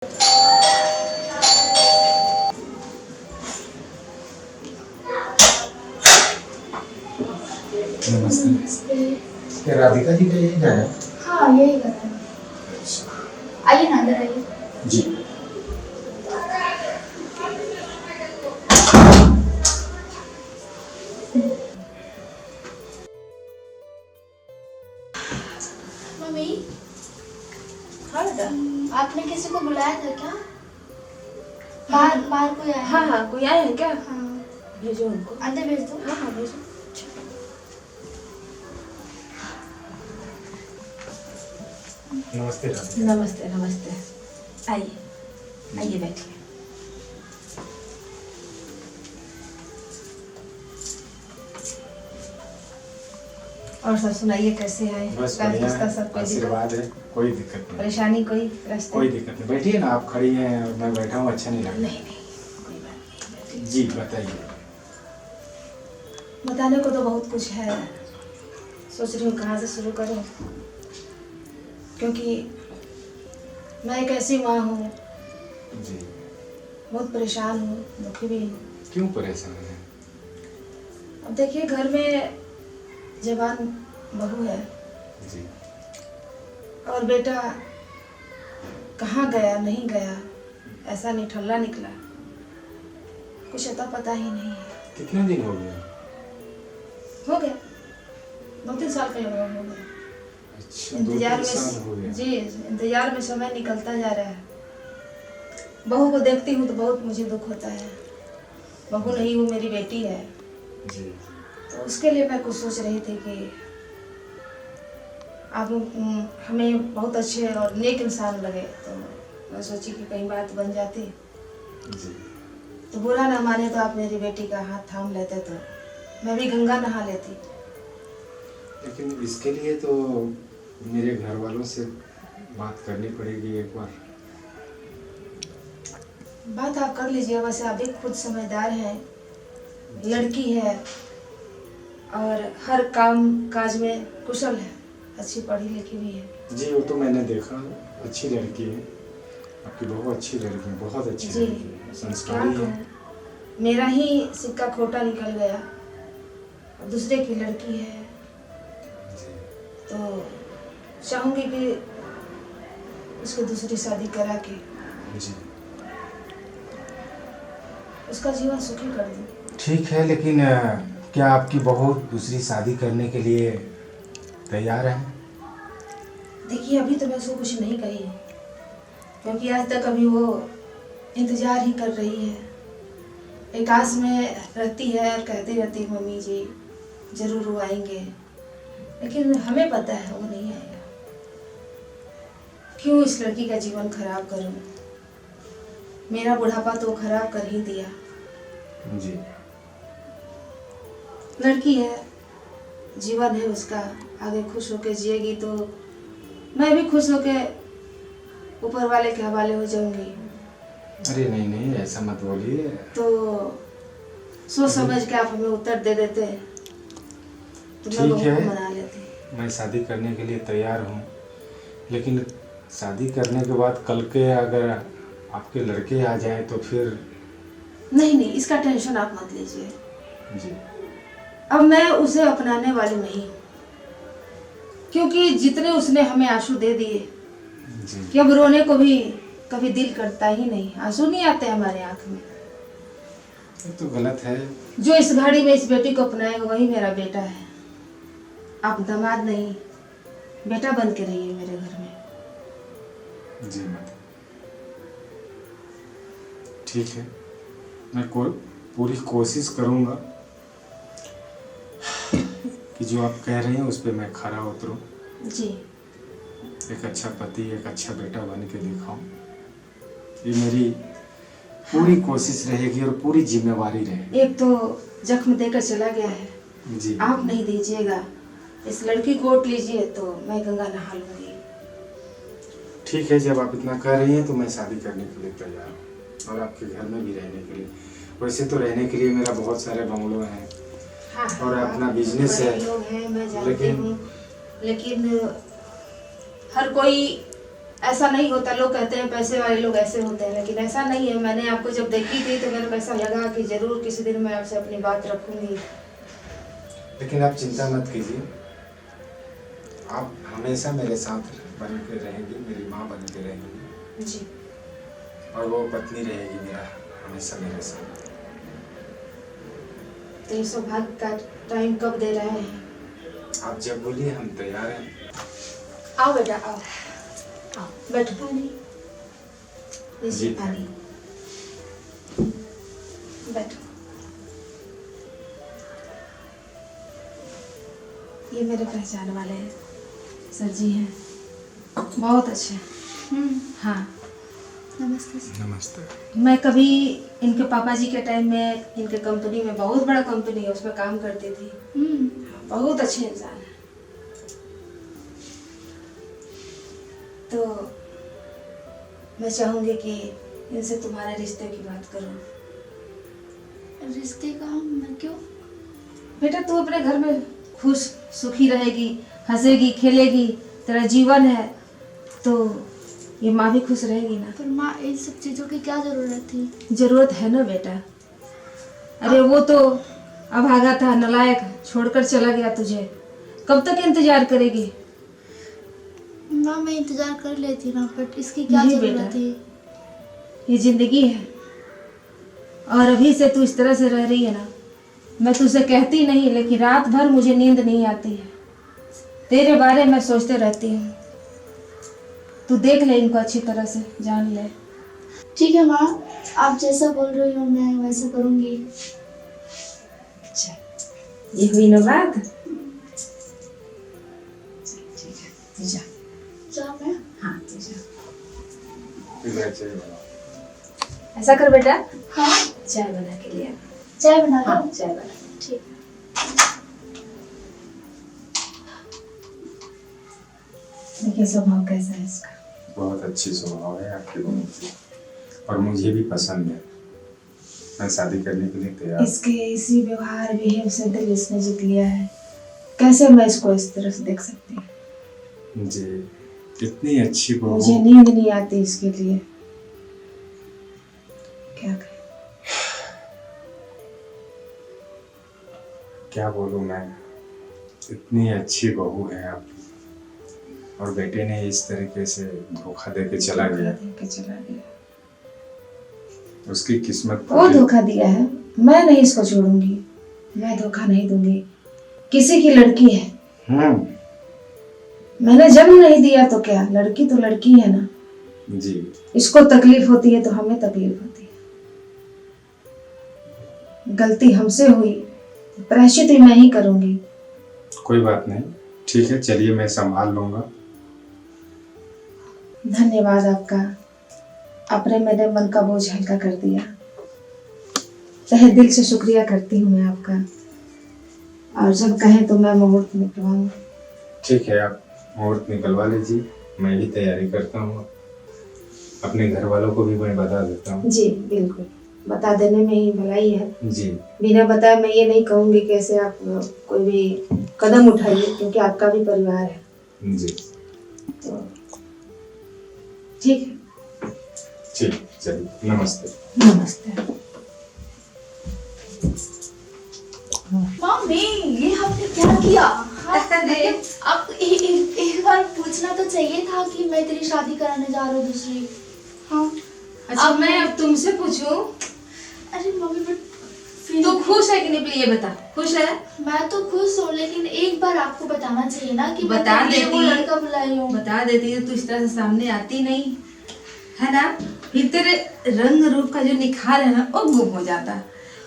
नमस्ते। क्या राधिका जी का यही घर है? हाँ यही घर है। आइए ना, अंदर आइए। जी। मम्मी, हाँ बेटा। आपने किसी को बुलाया था क्या? बाहर बाहर कोई आया? हाँ हाँ, कोई आए हैं क्या? हाँ, भेजो उनको। अंदर भेज दो। हाँ हाँ भेजो। नमस्ते राधिका। नमस्ते नमस्ते। आइए आइए बैठिए। और सब सुनाइए, कैसे हैं? बस काज बढ़िया कुश्ता है, सब कोई आशीर्वाद है, कोई दिक्कत नहीं। परेशानी कोई रास्ते? कोई दिक्कत नहीं, बैठिए ना, आप खड़ी हैं और मैं बैठा हूँ, अच्छा नहीं लग रहा। नहीं कोई बात नहीं। जी बताइए। बताने को तो बहुत कुछ है, सोच रही हूँ कहाँ से शुरू करूँ, क्योंकि मैं एक ऐसी माँ हूँ, जी। बहुत परेशान हूँ, दुखी भी हूँ। क्यों परेशान हैं? अब देखिए, घर में जवान बहू है जी। और बेटा कहाँ गया नहीं गया, ऐसा निठल्ला निकला, कुछ अता पता ही नहीं है। कितने दिन हो गए? हो गया 2-3 साल का लगभग हो गया। अच्छा, इंतजार 2-3 साल हो में गए। जी, इंतजार में समय निकलता जा रहा है। बहू को देखती हूँ तो बहुत मुझे दुख होता है। बहू नहीं, वो मेरी बेटी है। जी। तो उसके लिए मैं कुछ सोच रही थी कि आप हमें बहुत अच्छे और नेक इंसान लगे, तो मैं सोची कि कहीं बात बन जाती जी। तो बुरा ना माने तो आप मेरी बेटी का हाथ थाम लेते तो मैं भी गंगा नहा लेती। लेकिन इसके लिए तो मेरे घर वालों से बात करनी पड़ेगी एक बार। बात आप कर लीजिए, वैसे आप भी खुद समझदार हैं, लड़की है और हर काम काज में कुशल है, अच्छी पढ़ी लिखी भी है। जी वो तो मैंने देखा, अच्छी लड़की है आपकी, बहुत अच्छी लड़की है, बहुत अच्छी जी, लड़की है, क्या संस्कारी है। कहूँ, मेरा ही सिक्का खोटा निकल गया, दूसरे की लड़की है, जी। तो चाहूँगी कि उसको दूसरी शादी करा के जी उसका जीवन सुखी कर दूँ। ठीक है, लेकिन क्या आपकी बहू दूसरी शादी करने के लिए तैयार है? देखिए, अभी तो मैं उसको कुछ नहीं कही हूँ, क्योंकि आज तक अभी वो इंतजार ही कर रही है, एक आस में रहती है और कहती रहती है मम्मी जी जरूर वो आएंगे, लेकिन हमें पता है वो नहीं आएगा। क्यों इस लड़की का जीवन खराब करूं? मेरा बुढ़ापा तो खराब कर ही दिया। जी। लड़की है, जीवन है उसका, आगे खुश होकर जिएगी तो मैं भी खुश होकर ऊपर वाले के हवाले हो जाऊंगी। अरे नहीं नहीं, ऐसा मत बोलिए। तो सोच समझ के आप हमें उत्तर दे देते तो मैं ठीक बहू को है। मना लेती। मैं शादी करने के लिए तैयार हूँ, लेकिन शादी करने के बाद कल के अगर आपके लड़के आ जाएं तो फिर? नहीं, इसका टेंशन आप मत लीजिए। जी। अब मैं उसे अपनाने वाली नहीं हूँ, क्योंकि जितने उसने हमें आंसू दे दिए जी। कि अब रोने को भी कभी दिल करता ही नहीं, आंसू नहीं आते हमारे आंख में। ये तो गलत है। जो इस घड़ी में इस बेटी को अपनाएगा वही मेरा बेटा है। आप दामाद नहीं, बेटा बन के रहिए मेरे घर में। जी मत। ठीक है, मैं पूरी कोशिश करूँगा कि जो आप कह रही हैं उस पर मैं खरा उतरूँ, जी। एक अच्छा पति, एक अच्छा बेटा बन के दिखाऊँ। ये मेरी पूरी कोशिश रहेगी और पूरी जिम्मेवारी रहेगी। एक तो जख्म देकर चला गया है, जी। आप नहीं दीजिएगा, इस लड़की को उठ लीजिए तो मैं गंगा नहा लूंगी। ठीक है, जब आप इतना कह रही हैं तो मैं शादी करने के लिए तैयार हूँ और आपके घर में भी रहने के लिए। वैसे तो रहने के लिए मेरा बहुत सारे बंगलों हैं। हाँ, और अपना बिजनेस है, लोग हैं मैं जानती हूँ, लेकिन हर कोई ऐसा नहीं होता। लोग कहते हैं पैसे वाले लोग ऐसे होते हैं, लेकिन ऐसा नहीं है। मैंने आपको जब देखी थी तो मेरे को ऐसा लगा कि जरूर किसी दिन मैं आपसे अपनी बात रखूंगी। लेकिन आप चिंता मत कीजिए, आप हमेशा मेरे साथ बन के रहेंगी, मेरी माँ बन के रहेंगी जी। और वो पत्नी रहेगी मेरा हमेशा मेरे साथ। तो ये सौभाग्य का टाइम कब दे रहे हैं? आप जब बोलिए हम तैयार हैं। आओ बेटा आओ, आओ बैठो। पानी जी। पानी, बैठो। ये मेरे पहचान वाले हैं, सर जी हैं, बहुत अच्छे। हाँ नमस्ते सर। नमस्ते। मैं कभी इनके पापा जी के टाइम में इनके कंपनी में, बहुत बड़ा कंपनी है, उसमें काम करती थी। बहुत अच्छे इंसान है। तो मैं चाहूंगी कि इनसे तुम्हारे रिश्ते की बात करूं। रिश्ते का मैं क्यों? बेटा तू अपने घर में खुश सुखी रहेगी, हंसेगी खेलेगी, तेरा जीवन है, तो ये माँ भी खुश रहेगी ना। पर माँ इन सब चीज़ों की क्या ज़रूरत थी? जरूरत है ना बेटा। अरे वो तो अभागा था, नालायक, छोड़कर चला गया तुझे। कब तक इंतजार करेगी? माँ मैं इंतजार कर लेती ना, बट इसकी क्या नहीं ज़रूरत बेटा। थी? ये जिंदगी है, और अभी से तू इस तरह से रह रही है ना, मैं तुझसे कहती नहीं, लेकिन रात भर मुझे नींद नहीं आती है। तेरे बारे में सोचते रहती हूँ। तू देख ले इनको अच्छी तरह से, जान ले। ठीक है माँ, आप जैसा बोल रही हो मैं वैसा करूँगी। अच्छा, ये हुई ना बात। ठीक है, तू जा। जा मैं? हाँ तू जा। इधर चाहिए बना। ऐसा कर बेटा, हाँ चाय बना के लिए। चाय बना हाँ लो। चाय बना। ठीक। देखिए स्वभाव कैसा है इसका। बहुत अच्छी स्वभाव है आपकी बहू की और मुझे भी पसंद है। मैं शादी करने के लिए तैयार हूँ। इसके इसी व्यवहार बिहेव से दिल इसने जीत लिया है। कैसे मैं इसको इस तरह से देख सकती हूँ? जी, इतनी अच्छी बहू। मुझे नींद नहीं आती इसके लिए। क्या करें? क्या बोलूं मैं, इतनी अच्छी बहू है आपकी और बेटे ने इस तरीके से धोखा दे के चला गया। उसकी किस्मत वो धोखा दिया है, मैं नहीं इसको छोड़ूंगी। मैं धोखा नहीं दूंगी। किसी की लड़की है, मैंने जन्म नहीं दिया तो क्या, लड़की तो लड़की है ना जी। इसको तकलीफ होती है तो हमें तकलीफ होती है। गलती हमसे हुई, प्रायश्चित मैं ही करूंगी। कोई बात नहीं, ठीक है, चलिए मैं संभाल लूंगा। धन्यवाद आपका, आपने मेरे मन का बोझ हल्का कर दिया। तहे दिल से शुक्रिया करती हूँ मैं आपका। और जब कहें तो मैं मुहूर्त निकलवाऊँ। ठीक है, आप मुहूर्त निकलवा लीजिए, मैं भी तैयारी करता हूँ। अपने घर वालों को भी मैं बता देता हूँ। जी बिल्कुल, बता देने में ही भलाई है। जी। बिना बताए मैं ये नहीं कहूँगी कैसे आप कोई भी कदम उठाइए, क्योंकि आपका भी परिवार है। जी तो ठीक है। ठीक, चलिए, नमस्ते। नमस्ते। मम्मी ये आपने क्या किया? हाँ, मतलब आप एक बार पूछना तो चाहिए था कि मैं तेरी शादी कराने जा रहा हूँ दूसरी। हाँ अच्छा अब मैं अब तुमसे पूछूं, अरे मम्मी बट तू खुश है कि नहीं? ये बता, खुश है? मैं तो खुश हूँ, लेकिन एक बार आपको बताना चाहिए ना कि बता मैं तेरे लिए वो देती। लड़का बुलाई हूँ। बता देती है, तू इस तरह से सामने आती नहीं है ना, फिर तेरे रंग रूप का जो निखार है ना वो गुम हो जाता।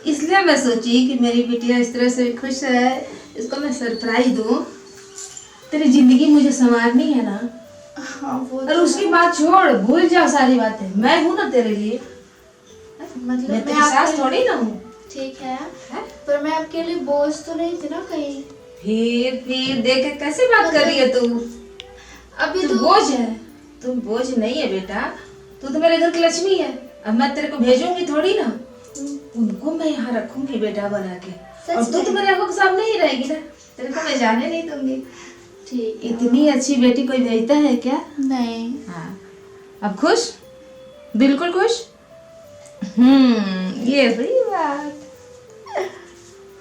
इसलिए मैं सोची कि मेरी बिटिया इस तरह से खुश है, इसको मैं सरप्राइज दूं। तेरी जिंदगी मुझे संवारनी है ना। हाँ वो और तो उसकी बात छोड़, भूल जाओ सारी बातें। मैं हूं ना तेरे लिए, मतलब मैं तेरी सास थोड़ी ना हूँ। ठीक है, पर मैं आपके लिए बोझ तो नहीं थी ना कहीं। फिर देख कैसे बात कर रही है तू? अभी तू बोझ है? तू बोझ नहीं है बेटा, तू तो मेरे घर की लक्ष्मी है। अब मैं तेरे को भेजूंगी थोड़ी ना, उनको मैं यहाँ रखूंगी बेटा बना के। और तू तो मेरे आंखों के सामने ही रहेगी ना, तेरे को मैं जाने नहीं दूंगी। ठीक। इतनी अच्छी बेटी कोई भेजता है क्या? नहीं। हाँ अब खुश, बिल्कुल खुश। ये बड़ी बात।